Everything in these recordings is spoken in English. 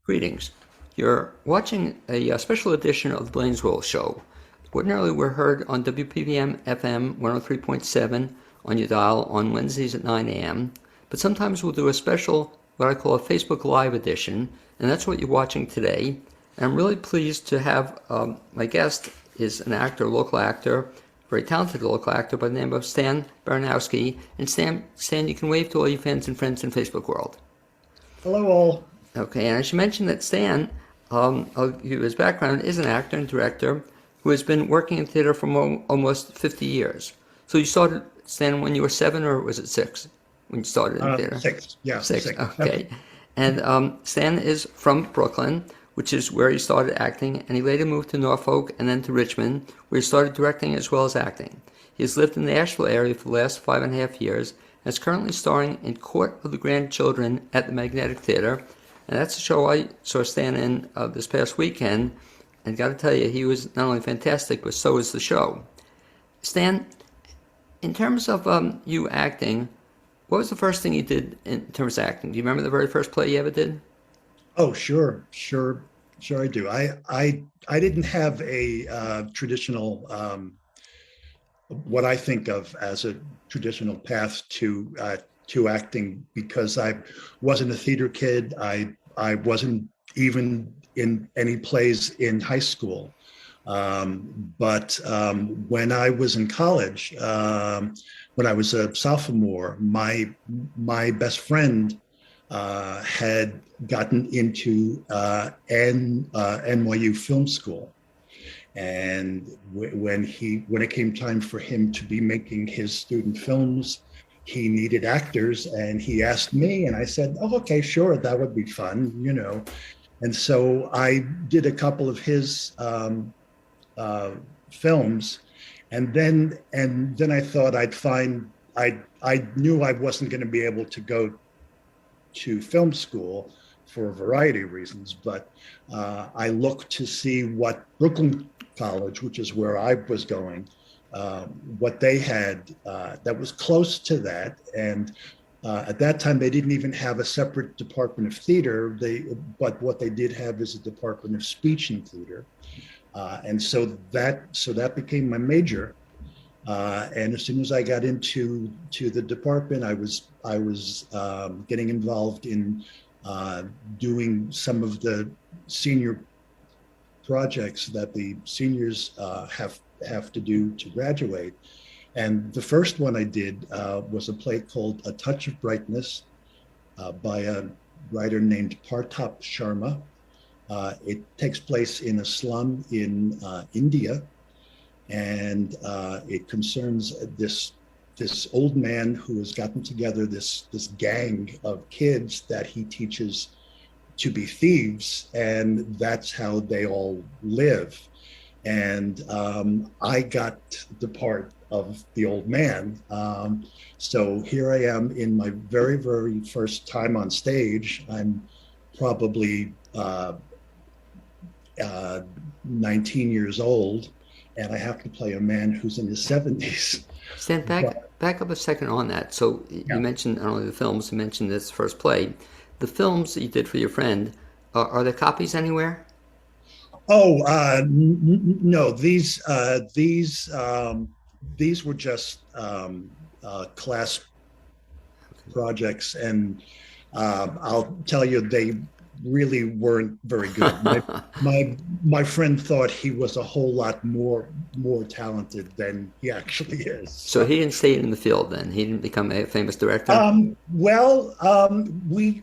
Greetings. You're watching a special edition of the BLAINESWORLD show. Ordinarily, we're heard on WPVM FM 103.7 on your dial on Wednesdays at 9 a.m., but sometimes we'll do a special, what I call a Facebook Live edition, and that's what you're watching today. And I'm really pleased to have my guest is an actor, local actor, very talented local actor by the name of Stan Baranowski. And Stan, you can wave to all your fans and friends in Facebook world. Hello, all. Okay, and I should mention that Stan, I'll give you his background, is an actor and director who has been working in theater for almost 50 years. So you started, Stan, when you were 7, or was it 6 when you started in theater? 6. Yeah, 6, 6. okay. And Stan is from Brooklyn, which is where he started acting, and he later moved to Norfolk and then to Richmond, where he started directing as well as acting. He has lived in the Asheville area for the last 5.5 years and is currently starring in Court of the Grandchildren at the Magnetic Theater. And that's a show I saw Stan in this past weekend, and got to tell you, he was not only fantastic, but so is the show. Stan, in terms of you acting, what was the first thing you did in terms of acting? Do you remember the very first play you ever did? Oh, sure, I do. I didn't have a traditional, what I think of as a traditional path to acting, because I wasn't a theater kid. I wasn't even in any plays in high school. But when I was in college, when I was a sophomore, my best friend had gotten into NYU Film School, and when it came time for him to be making his student films, he needed actors, and he asked me, and I said, "Oh, okay, sure, that would be fun." And so I did a couple of his films, and then I thought I knew I wasn't going to be able to go to film school for a variety of reasons, but I looked to see what Brooklyn College, which is where I was going, what they had that was close to that. And at that time, they didn't even have a separate department of theater. But what they did have is a department of speech and theater, and so that became my major. And as soon as I got into the department, I was getting involved in doing some of the senior projects that the seniors have to do to graduate. And the first one I did was a play called A Touch of Brightness by a writer named Partap Sharma. It takes place in a slum in India, and it concerns this old man who has gotten together this gang of kids that he teaches to be thieves, and that's how they all live. And I got the part of the old man. So here I am in my very, very first time on stage. I'm probably 19 years old, and I have to play a man who's in his 70s. Stan, back up a second on that. So Yeah. you mentioned not only the films, you mentioned this first play. The films that you did for your friend, are there copies anywhere? Oh, no, these were just class projects, and I'll tell you, they really weren't very good. My friend thought he was a whole lot more talented than he actually is. So he didn't stay in the field then? He didn't become a famous director? Well, we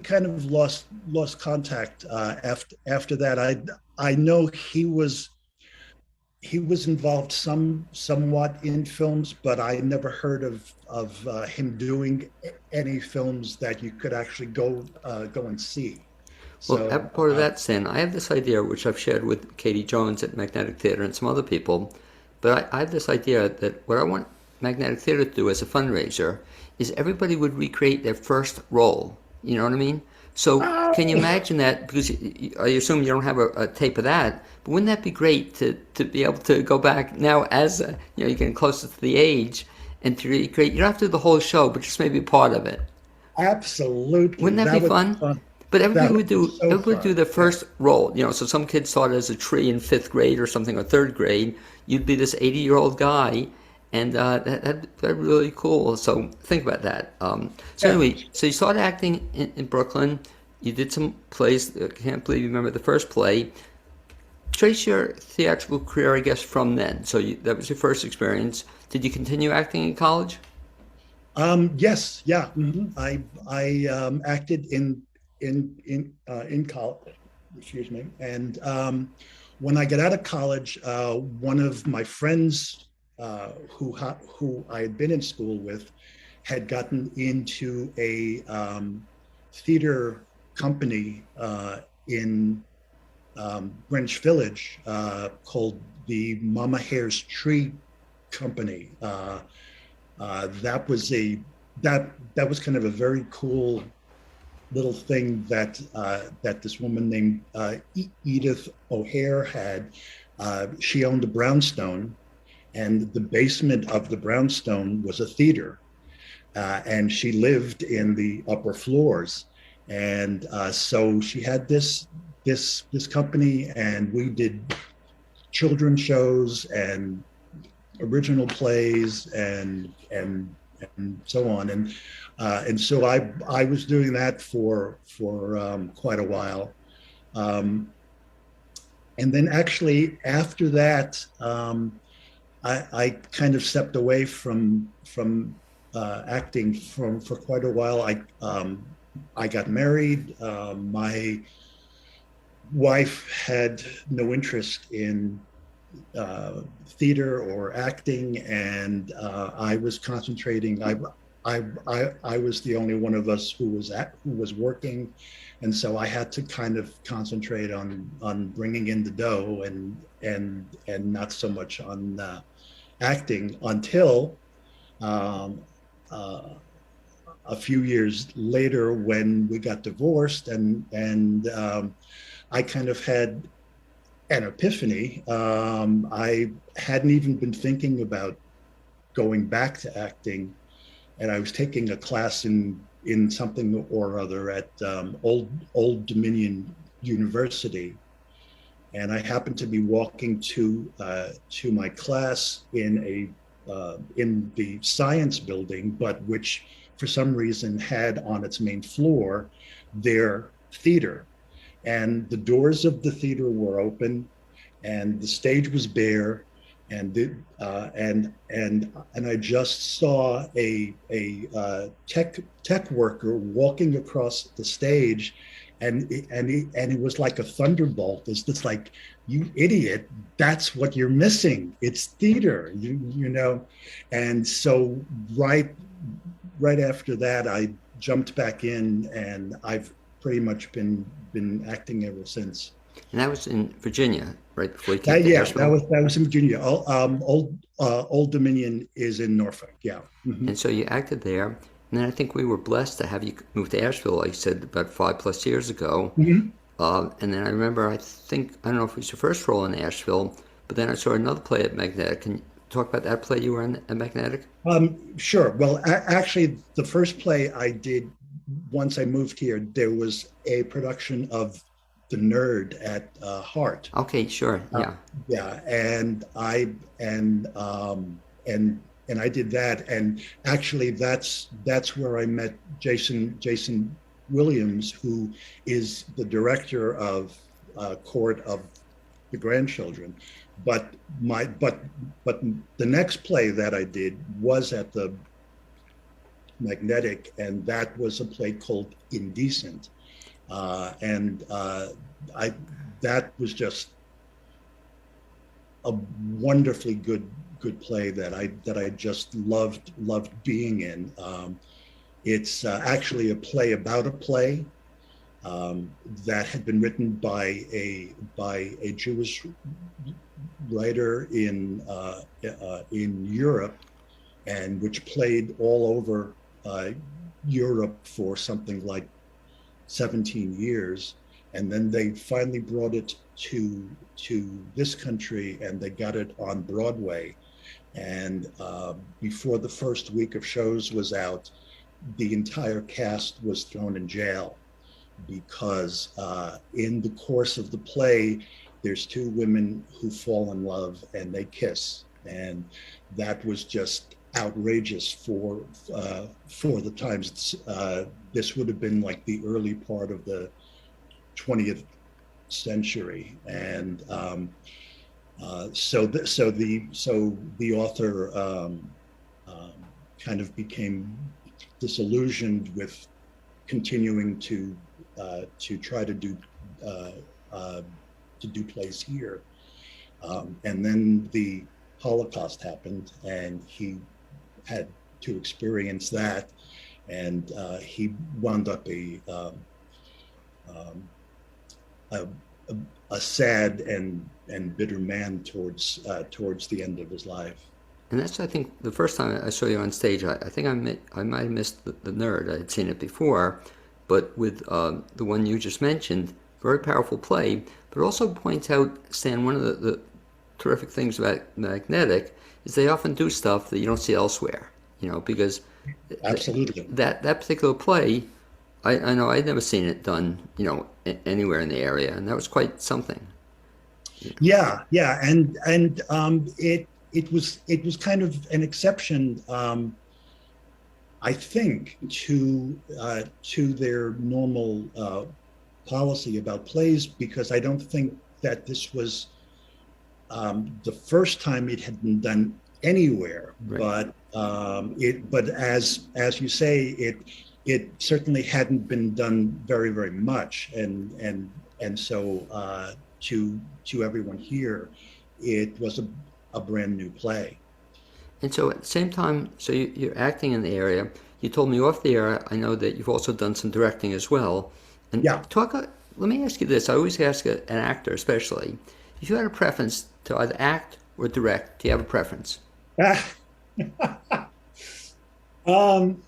kind of lost contact after that. I know he was involved somewhat in films, but I never heard of him doing any films that you could actually go and see. Well, So apropos of that, Stan, I have this idea, which I've shared with Katie Jones at Magnetic Theater and some other people, but I have this idea that what I want Magnetic Theater to do as a fundraiser is everybody would recreate their first role. You know what I mean? So can you imagine that? Because I assume you don't have a tape of that, but wouldn't that be great to be able to go back now as you're getting closer to the age and to recreate? You don't have to do the whole show, but just maybe part of it. Absolutely. Wouldn't that be That was fun? fun. But That would be so everybody would do fun. the Yeah. first role, you know. So some kids started as a tree in fifth grade or something, or third grade. You'd be this 80-year-old guy, and that'd be really cool. So think about that. So Yeah. anyway, so you started acting in Brooklyn. You did some plays. I can't believe you remember the first play. Trace your theatrical career, I guess, from then. So that was your first experience. Did you continue acting in college? Yes, yeah. I acted in college, excuse me. And when I got out of college, one of my friends who I had been in school with had gotten into a theater company in Greenwich Village called the Mama Hare's Tree Company. That was that was kind of a very cool little thing that this woman named Edith O'Hare had. She owned a brownstone, and the basement of the brownstone was a theater, and she lived in the upper floors. And so she had this company, and we did children's shows and original plays and so on. And so I was doing that for quite a while. Um, and then actually after that, I kind of stepped away from acting for quite a while. I got married. My wife had no interest in theater or acting, and I was concentrating. I was the only one of us who was working, and so I had to kind of concentrate on bringing in the dough and not so much on acting until um, uh, a few years later when we got divorced, and I kind of had an epiphany. I hadn't even been thinking about going back to acting, and I was taking a class in something or other at Old Dominion University, and I happened to be walking to my class in the science building, but which for some reason had on its main floor their theater, and the doors of the theater were open, and the stage was bare, and and I just saw a tech worker walking across the stage, and it was like a thunderbolt. It's just like, you idiot, that's what you're missing. It's theater, you know. And so right after that, I jumped back in, and I've pretty much been acting ever since. And that was in Virginia, right before you came That, to yeah, Asheville. that was in Virginia. Old Dominion is in Norfolk. Yeah. And so you acted there. And then I think we were blessed to have you move to Asheville, like you said, about 5+ years ago. Mm-hmm. And then I remember, I don't know if it was your first role in Asheville, but then I saw another play at Magnetic. Can you talk about that play you were in at Magnetic? Sure. Well, actually, the first play I did once I moved here, there was a production of The Nerd at Heart. Okay, sure, yeah. Yeah, and and I did that, and actually that's where I met Jason Williams, who is the director of Court of the Grandchildren. But but the next play that I did was at the Magnetic, and that was a play called Indecent, and I that was just a wonderfully good play that I just loved being in. It's actually a play about a play that had been written by a Jewish writer in Europe, and which played all over Europe for something like 17 years, and then they finally brought it to this country, and they got it on Broadway. And before the first week of shows was out, the entire cast was thrown in jail because in the course of the play, there's two women who fall in love and they kiss, and that was just outrageous for the times. This would have been like the early part of the 20th century, and so the author kind of became disillusioned with continuing to try to do plays here, and then the Holocaust happened, and he had to experience that, and he wound up a, a sad and bitter man towards the end of his life. And that's, I think, the first time I saw you on stage. I think I might have missed the Nerd. I had seen it before, but with the one you just mentioned, very powerful play, but also points out, Stan, one of the terrific things about Magnetic is they often do stuff that you don't see elsewhere, because Absolutely. that particular play, I know I'd never seen it done, anywhere in the area, and that was quite something. Yeah, and it was kind of an exception, I think, to their normal policy about plays, because I don't think that this was the first time it had been done anywhere. Right. But as you say, it certainly hadn't been done very, very much, and so to everyone here, it was a brand new play. And so at the same time, so you're acting in the area. You told me off the air, I know that you've also done some directing as well. And Yeah. let me ask you this. I always ask an actor, especially, if you had a preference to either act or direct, do you have a preference? um,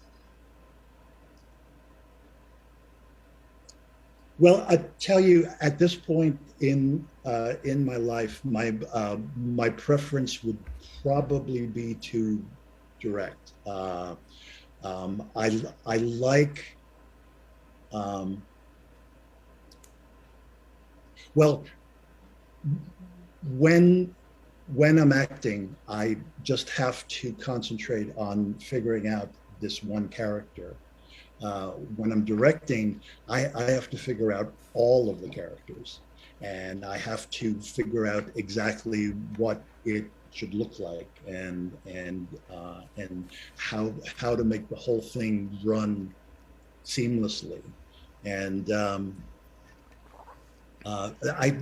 Well, I tell you, at this point in my life, my preference would probably be to direct. I like, well, when I'm acting, I just have to concentrate on figuring out this one character. When I'm directing, I have to figure out all of the characters, and I have to figure out exactly what it should look like, and how to make the whole thing run seamlessly. And I,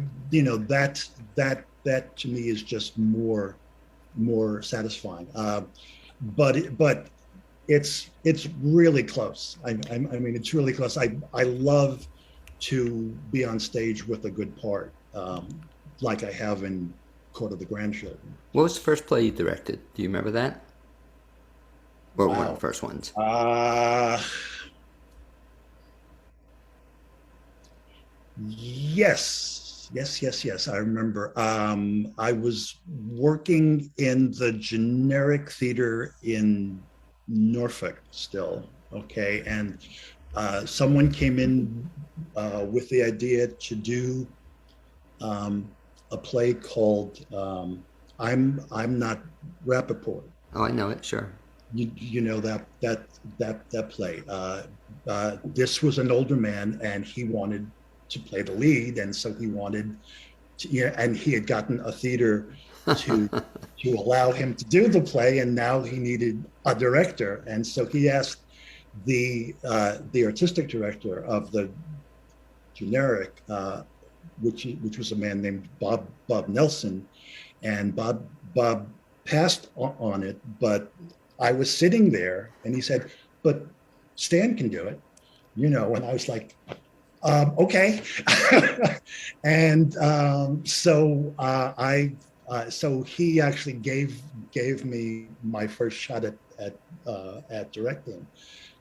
that to me is just more satisfying. But it's really close. I mean, it's really close. I love to be on stage with a good part, like I have in Court of the Grandchildren. What was the first play you directed? Do you remember that? Or one of Wow. the first ones? Yes. I remember. I was working in the generic theater in Norfolk still. Okay, and someone came in with the idea to do a play called I'm Not Rappaport. Oh, I know it, sure. You know that play. This was an older man, and he wanted to play the lead, and so he wanted to, yeah, and he had gotten a theater to allow him to do the play, and now he needed a director, and so he asked the artistic director of the generic, which was a man named Bob Nelson, and Bob passed on it, but I was sitting there, and he said, "But Stan can do it," and I was like, okay. And so he actually gave me my first shot at directing,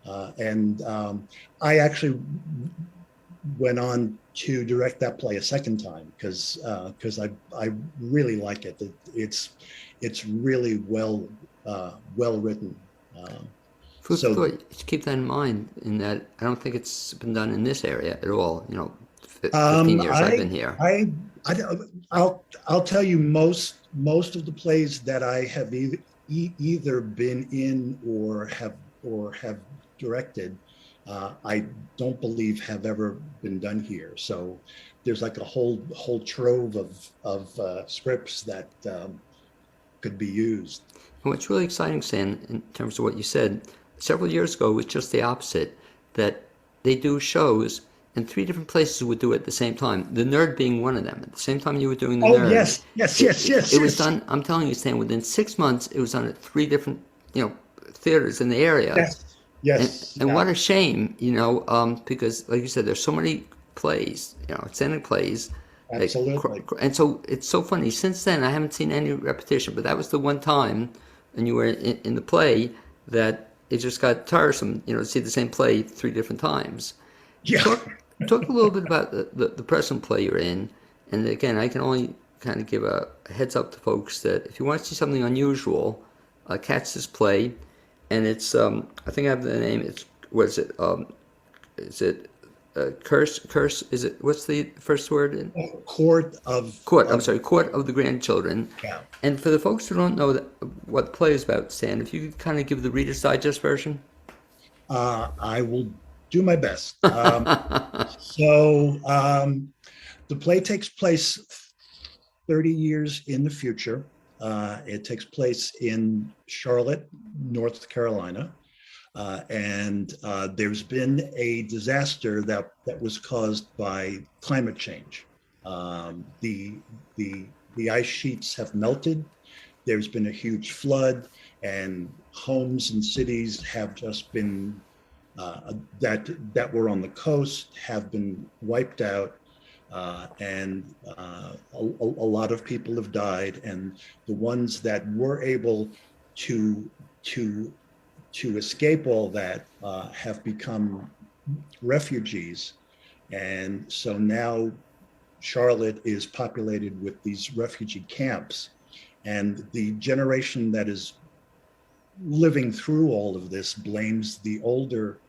and I actually went on to direct that play a second time because I really like it. It's really well written. Food for So thought. You should keep that in mind. In that, I don't think it's been done in this area at all. 15 years I've been here. I I'll tell you, most of the plays that I have either been in or have directed, I don't believe have ever been done here. So there's like a whole trove of scripts that could be used. And what's really exciting, Stan, in terms of what you said, several years ago it was just the opposite. That they do shows, and three different places would do it at the same time. The Nerd being one of them. At the same time you were doing the Oh Nerd, it was yes. done. I'm telling you, Stan, within 6 months it was done at three different, theaters in the area. Yes, yes, And yeah, what a shame, because like you said, there's so many plays, extended plays. absolutely. And so it's so funny. Since then, I haven't seen any repetition, but that was the one time, and you were in the play, that it just got tiresome, to see the same play three different times. Yeah. Talk a little bit about the present play you're in. And again, I can only kind of give a heads up to folks that if you want to see something unusual, catch this play. And it's, I think I have the name, what is it, curse, is it, what's the first word? Court of Court, I'm sorry, Court of the Grandchildren. Yeah. And for the folks who don't know what the play is about, Stan, if you could kind of give the Reader's Digest version. I will do my best. The play takes place 30 years in the future. It takes place in Charlotte, North Carolina. And there's been a disaster that was caused by climate change. The ice sheets have melted. There's been a huge flood, and homes and cities have just been that were on the coast have been wiped out, and a lot of people have died. And the ones that were able to escape all that have become refugees. And so now Charlotte is populated with these refugee camps. And the generation that is living through all of this blames the older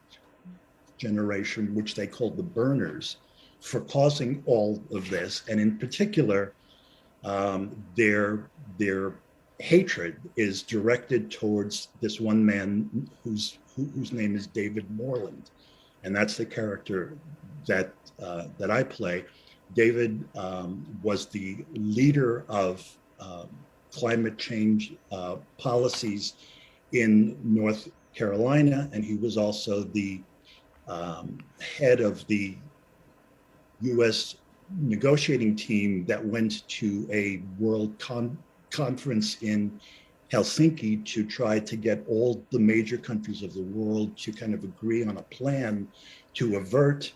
generation, which they call the burners, for causing all of this. And in particular, their hatred is directed towards this one man whose name is David Moreland, and that's the character that I play. David was the leader of climate change policies in North Carolina, and he was also the head of the U.S. negotiating team that went to a world conference in Helsinki to try to get all the major countries of the world to kind of agree on a plan to avert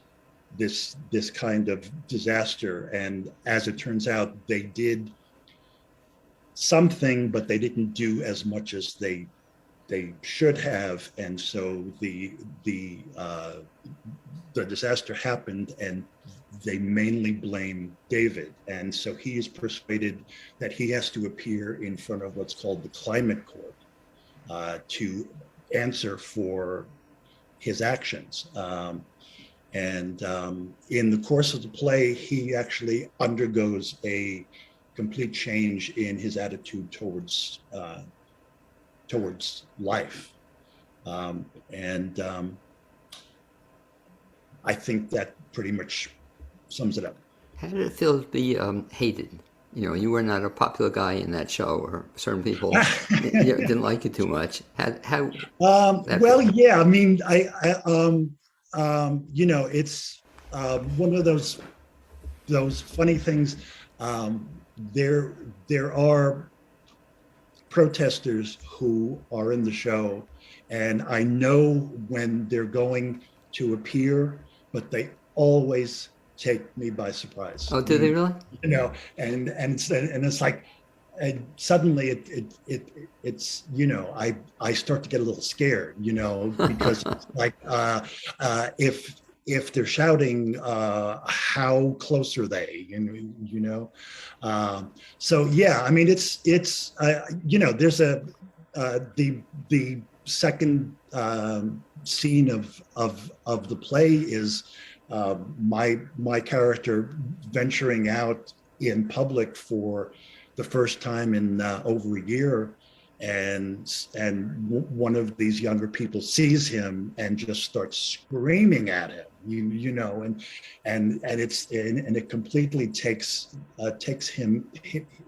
this kind of disaster. And as it turns out, they did something, but they didn't do as much as they should have. And so the disaster happened, and they mainly blame David. And so he is persuaded that he has to appear in front of what's called the climate court to answer for his actions. In the course of the play, he actually undergoes a complete change in his attitude towards life. I think that pretty much sums it up. How did it feel to be hated? You were not a popular guy in that show, or certain people didn't like you too much. Well, yeah, I mean, it's one of those funny things. There are protesters who are in the show, and I know when they're going to appear, but they always take me by surprise. Oh, do they really? And it's like, and suddenly it's I start to get a little scared, because it's like if they're shouting, how close are they? So yeah, I mean, it's there's the second scene of the play is my character venturing out in public for the first time in over a year, and one of these younger people sees him and just starts screaming at him, you know, and it completely takes him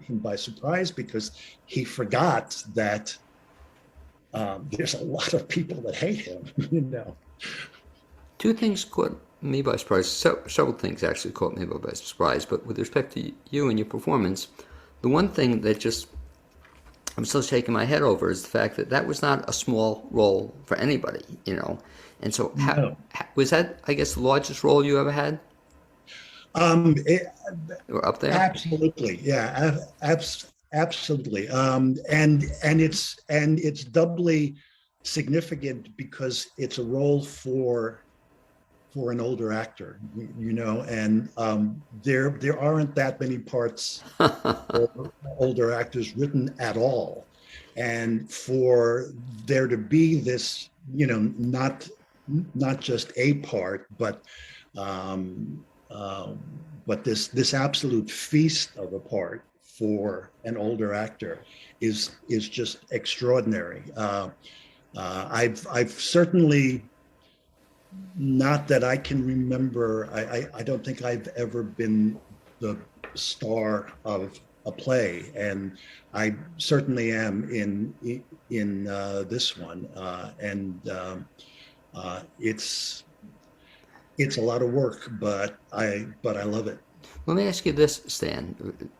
by surprise, because he forgot that there's a lot of people that hate him, you know. Two things caught me by surprise. Several things actually caught me by surprise. But with respect to you and your performance, the one thing that just I'm still shaking my head over is the fact that that was not a small role for anybody, you know. And so, was that, I guess, the largest role you ever had? Or up there? Absolutely, yeah, absolutely. And it's doubly significant because it's a role for an older actor, you know, and there aren't that many parts for older actors written at all, and for there to be this, you know, not just a part, um, but this absolute feast of a part for an older actor is just extraordinary. I've certainly, not that I can remember, I don't think I've ever been the star of a play, and I certainly am in this one, and it's a lot of work, but I love it. Let me ask you this, Stan,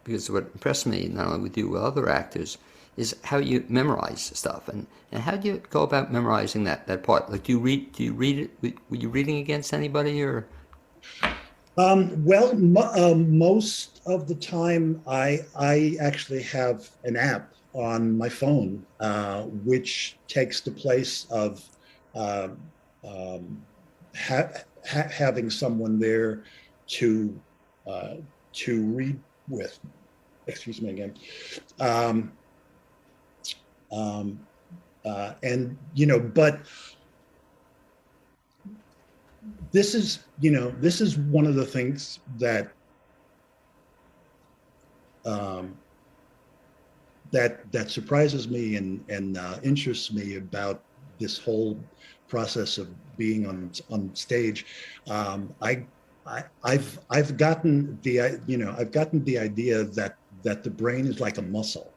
because what impressed me, not only with you, with other actors, is how you memorize stuff, and how do you go about memorizing that part? Like, do you read it? Were you reading against anybody, or? Well, most of the time, I actually have an app on my phone, which takes the place of uh, um, having someone there to read with. Excuse me again. Um, um, and you know, but this is, you know, this is one of the things that that surprises me and interests me about this whole process of being on stage. I've gotten the, you know, I've gotten the idea that the brain is like a muscle,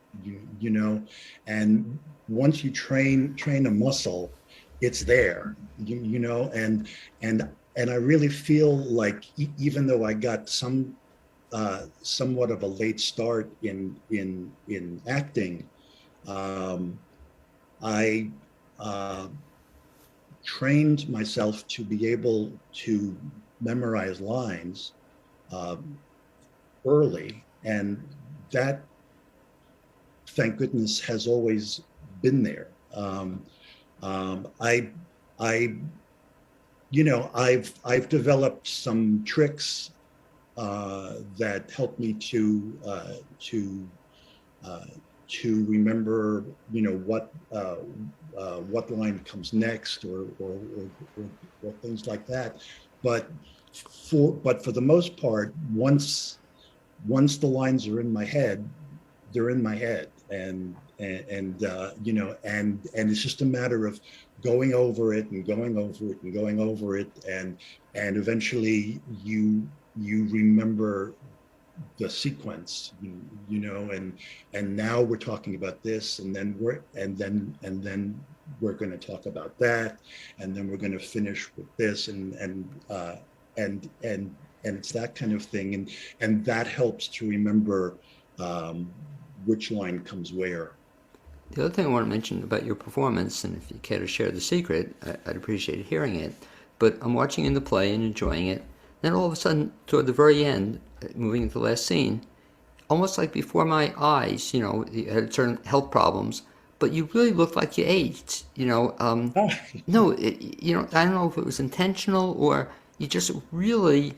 you know, and once you train a muscle, it's there, you know, and I really feel like even though I got somewhat of a late start in acting, I trained myself to be able to memorize lines early, and that, thank goodness, has always been there. I you know, I've developed some tricks that help me to remember, you know, what line comes next, or things like that. But for the most part, once the lines are in my head, they're in my head, and you know, and it's just a matter of going over it and going over it and going over it, and eventually you remember the sequence, you know, and now we're talking about this, and then we're going to talk about that, and then we're going to finish with this, and it's that kind of thing, and that helps to remember which line comes where. The other thing I want to mention about your performance, and if you care to share the secret, I'd appreciate hearing it. But I'm watching in the play and enjoying it. Then all of a sudden, toward the very end, moving into the last scene, almost like before my eyes, you know, you had certain health problems, but you really looked like you aged, you know. No, you know, I don't know if it was intentional or you just really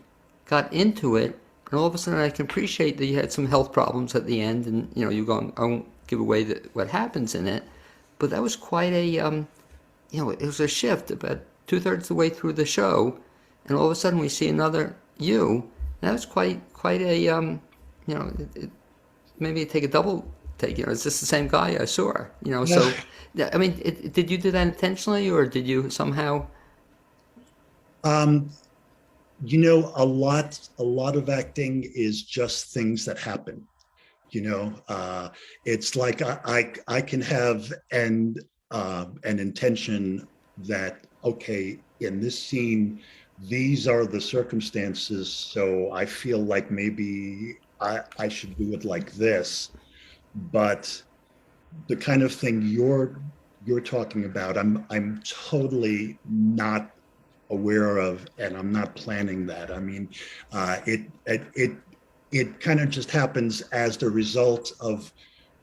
got into it, and all of a sudden I can appreciate that you had some health problems at the end, and, you know, you're going, I won't give away what happens in it, but that was quite a it was a shift about two-thirds of the way through the show, and all of a sudden we see another you. That was quite a maybe take a double take. Is this the same guy I saw? Yeah. So I mean, did you do that intentionally, or did you somehow? Um, a lot of acting is just things that happen. It's like I can have an intention that, okay, in this scene, these are the circumstances, so I feel like maybe I should do it like this. But the kind of thing you're talking about, I'm totally not aware of, and I'm not planning that. I mean, it kind of just happens as the result of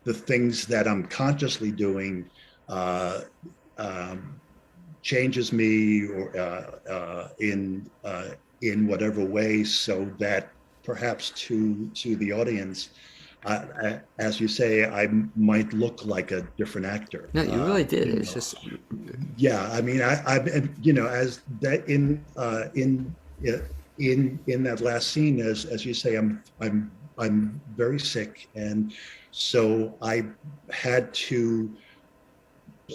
the things that I'm consciously doing. Uh, um, Changes me or in whatever way, so that perhaps to the audience, as you say, I might look like a different actor. No, you really did. It's just Yeah, I mean, as that in that last scene, as you say, I'm very sick, and so I had to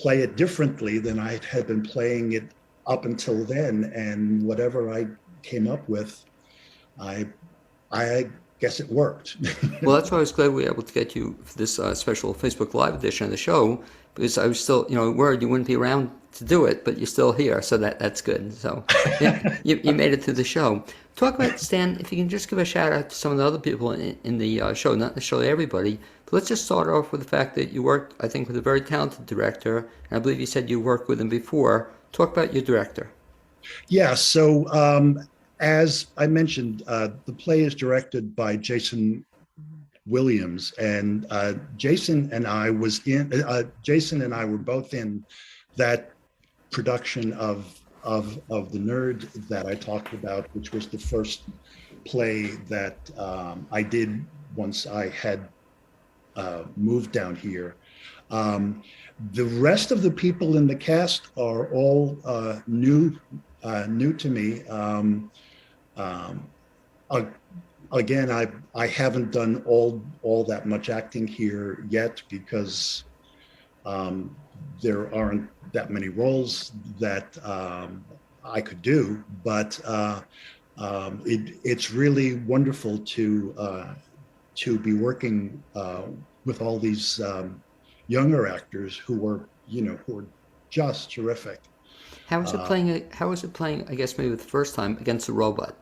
play it differently than I had been playing it up until then, and whatever I came up with, I I guess it worked. well, that's why I was glad we were able to get you for this special Facebook Live edition of the show, because I was still, worried you wouldn't be around to do it, but you're still here, so that's good. So you made it through the show. Talk about, Stan, if you can just give a shout out to some of the other people in the show, not necessarily everybody, but let's just start off with the fact that you worked, I think, with a very talented director, and I believe you said you worked with him before. Talk about your director. Yeah, so as I mentioned, the play is directed by Jason Williams, and Jason and I were both in that production of the Nerd that I talked about, which was the first play that I did once I had moved down here. The rest of the people in the cast are all new to me. Uh, Again, I haven't done all that much acting here yet, because there aren't that many roles that I could do. But it's really wonderful to be working with all these younger actors who are just terrific. How was it playing? How was it playing? I guess maybe the first time against a robot.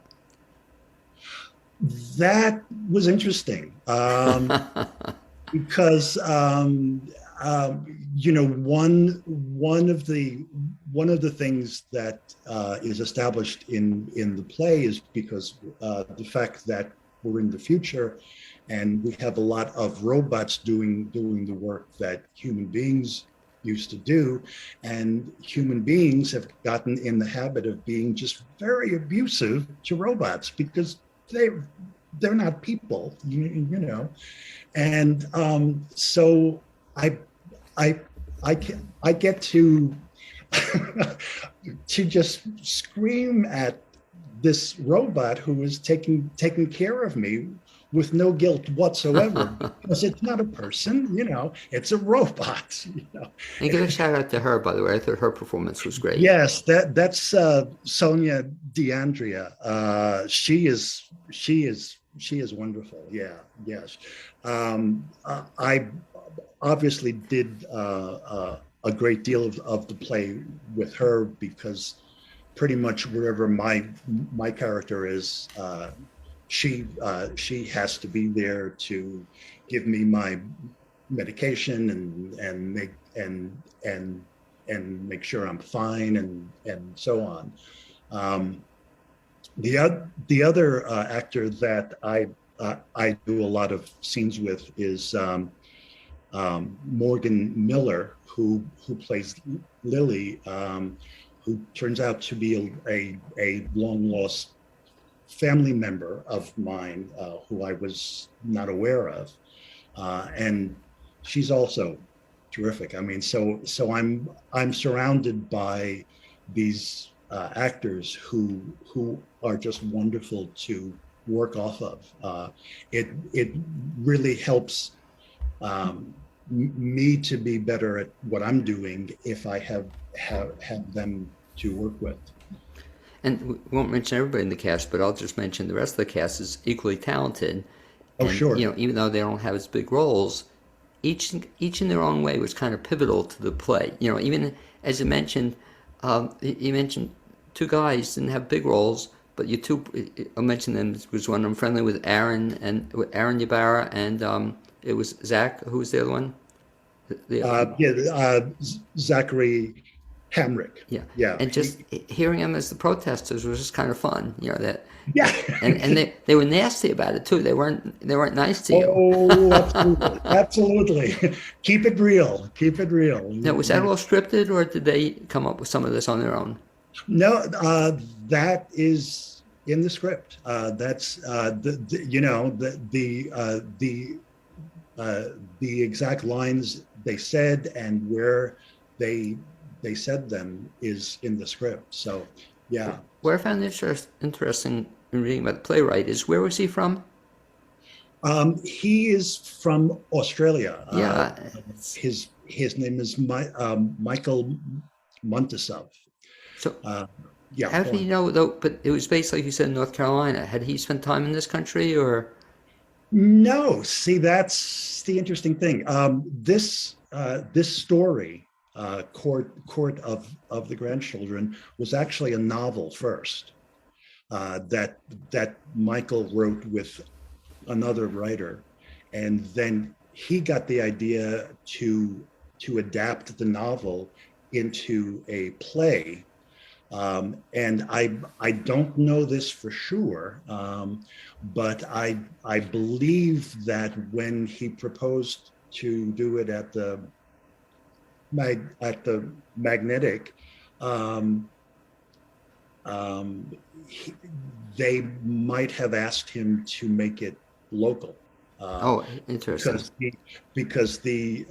That was interesting, because one of the things that is established in the play is because the fact that we're in the future, and we have a lot of robots doing the work that human beings used to do, and human beings have gotten in the habit of being just very abusive to robots, because they're not people, and so I get to to just scream at this robot who is taking care of me with no guilt whatsoever, because it's not a person, it's a robot. And give a shout out to her, by the way. I thought her performance was great. Yes, that's Sonia DeAndrea. She is wonderful. Yeah, yes. I obviously did a great deal of the play with her, because pretty much wherever my character is, she has to be there to give me my medication and make sure I'm fine, and so on. The other actor that I do a lot of scenes with is Morgan Miller, who plays Lily, who turns out to be a long lost family member of mine, who I was not aware of, and she's also terrific. I mean, so I'm surrounded by these actors who are just wonderful to work off of. It really helps me to be better at what I'm doing if I have them to work with. And we won't mention everybody in the cast, but I'll just mention the rest of the cast is equally talented. Oh, And sure. even though they don't have as big roles, each in their own way was kind of pivotal to the play. Even as you mentioned two guys didn't have big roles, but you two, I mentioned them was one I'm friendly with Aaron Ybarra, and it was Zach. Who was the other one? The other, Yeah, Zachary Hamrick. yeah, Yeah, and just hearing them as the protesters was just kind of fun. yeah. And they were nasty about it too. They weren't nice to you. Oh, absolutely, absolutely. Keep it real. Keep it real. Now, was that all scripted, or did they come up with some of this on their own? No, that is in the script. That's the exact lines they said and where they said them is in the script. So, yeah. What I found interesting in reading about the playwright is, where was he from? He is from Australia. Yeah. His name is Michael Muntisov. So Yeah. how did he know though? But it was based, like you said, in North Carolina. Had he spent time in this country, or? No, see, that's the interesting thing. This story, Court of the Grandchildren, was actually a novel first that Michael wrote with another writer, and then he got the idea to adapt the novel into a play. And I don't know this for sure, but I believe that when he proposed to do it at the Magnetic, um, they might have asked him to make it local. Oh, interesting. Because if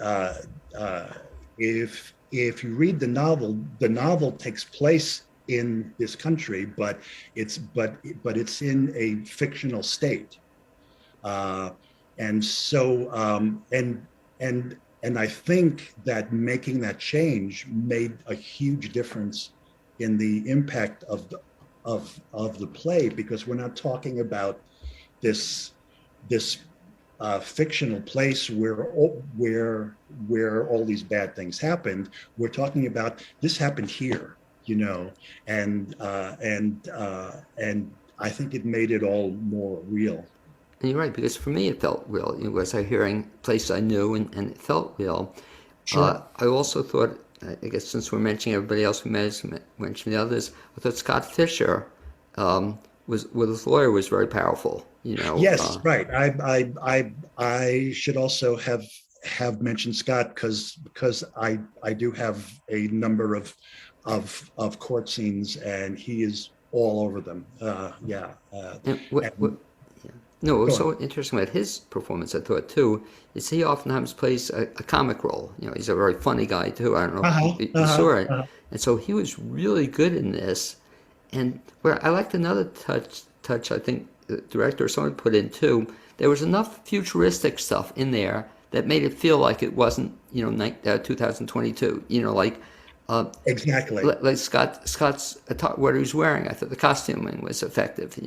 you read the novel takes place in this country, but it's in a fictional state, and so and I think that making that change made a huge difference in the impact of the play, because we're not talking about this fictional place where all these bad things happened. We're talking about this happened here, and I think it made it all more real. And you're right, because for me it felt real. As I hearing places I knew, and it felt real. Sure. I also thought, I guess since we're mentioning everybody else, we mentioned the others, I thought Scott Fisher was, with his lawyer, was very powerful. Yes, right. I should also have mentioned Scott because I do have a number of court scenes, and he is all over them. Yeah. No, what was so interesting about his performance, I thought, too, is he oftentimes plays a comic role. He's a very funny guy, too. I don't know if you saw it. And so he was really good in this. And where I liked another touch I think the director or someone put in, too, there was enough futuristic stuff in there that made it feel like it wasn't, 2022. Exactly. Like Scott's what he was wearing. I thought the costuming was effective.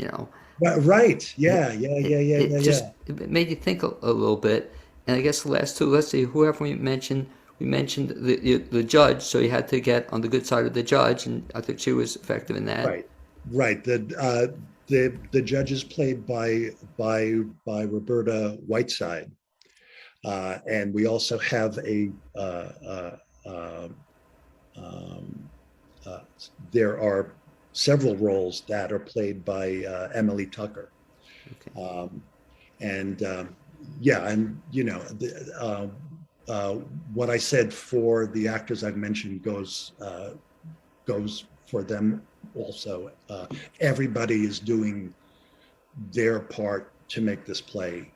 Right. Yeah. It made you think a little bit. And I guess the last two, let's see, whoever we mentioned the judge, so you had to get on the good side of the judge, and I think she was effective in that. Right. The judge is played by Roberta Whiteside, and we also have there are several roles that are played by Emily Tucker. Okay. What I said for the actors I've mentioned goes for them also. Everybody is doing their part make this play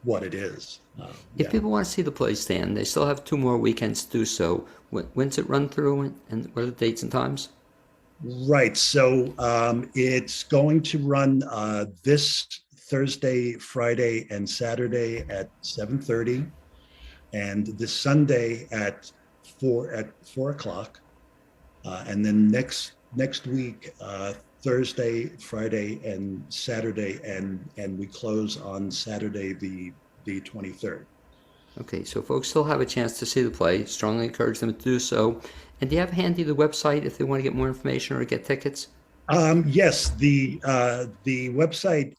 what it is. If Yeah. people want to see the play, Stan, they still have 2 more weekends to do so. When's it run through, and what are the dates and times? Right. So it's going to run this Thursday, Friday, and Saturday at 7:30, and this Sunday at 4 o'clock, and then next week, Thursday, Friday, and Saturday, and we close on Saturday the 23rd. Okay, so folks still have a chance to see the play. Strongly encourage them to do so. And do you have handy the website if they want to get more information or get tickets? Yes, the website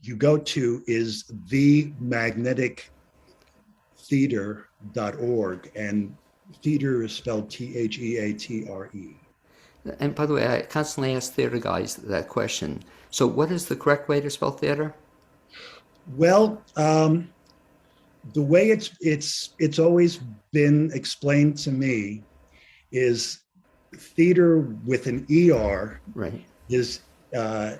you go to is themagnetictheatre.org, and theater is spelled Theatre. And by the way, I constantly ask theater guys that question. So what is the correct way to spell theater? Well, the way it's always been explained to me is theater with an ER Right. is the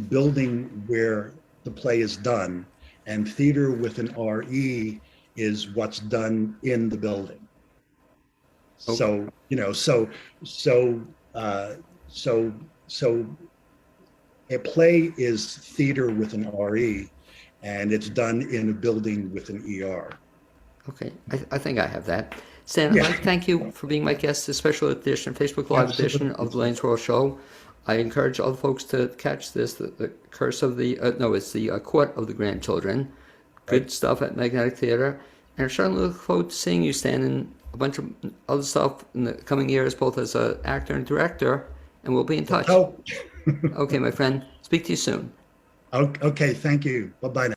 building where the play is done, and theater with an RE is what's done in the building. Okay. So so a play is theater with an RE, and it's done in a building with an ER. Okay, I think I have that. Stan, Yeah. I'd like to thank you for being my guest, this special edition, Facebook Live Absolutely. edition of the Blaine's World Show. I encourage all the folks to catch this, the Curse of the, it's the Court of the Grandchildren. Good Right. stuff at Magnetic Theater. And I certainly look forward to seeing you, Stan, in a bunch of other stuff in the coming years, both as an actor and director, and we'll be in touch. Oh, Okay, my friend. Speak to you soon. okay. Thank you. Bye-bye now.